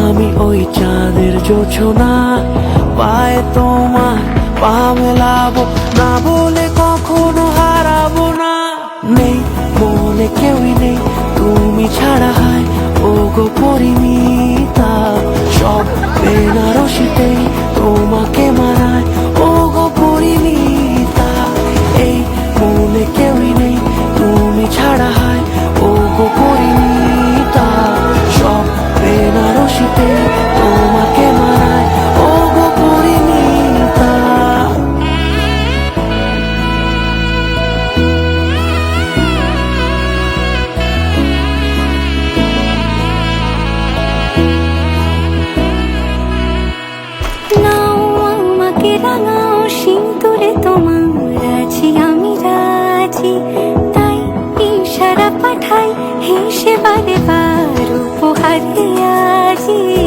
আমি ওই চাঁদের জোছনা পায়ে তোমার পা মেলাবো, না বলে কখনো হারাবো না। নেই মনে কেউই নেই তুমি ছাড়া, হয় ও গো পরিমিতা। সব বেনারসিতেই তোমাকে মানায় ও গো পরিমিতা। এই মনে কেউই নেই তুমি ছাড়া, হয় ও গো পরিমিতা। সব বেনারসিতেই তোমাকে মানায় ও গো পরিমিতা। নাও আমাকে রাঙাও সিঁদুরে তোমার আছি আমি রাজি। তাই ইশারা পাঠাই হেসে বারে বার উপহারে আজি।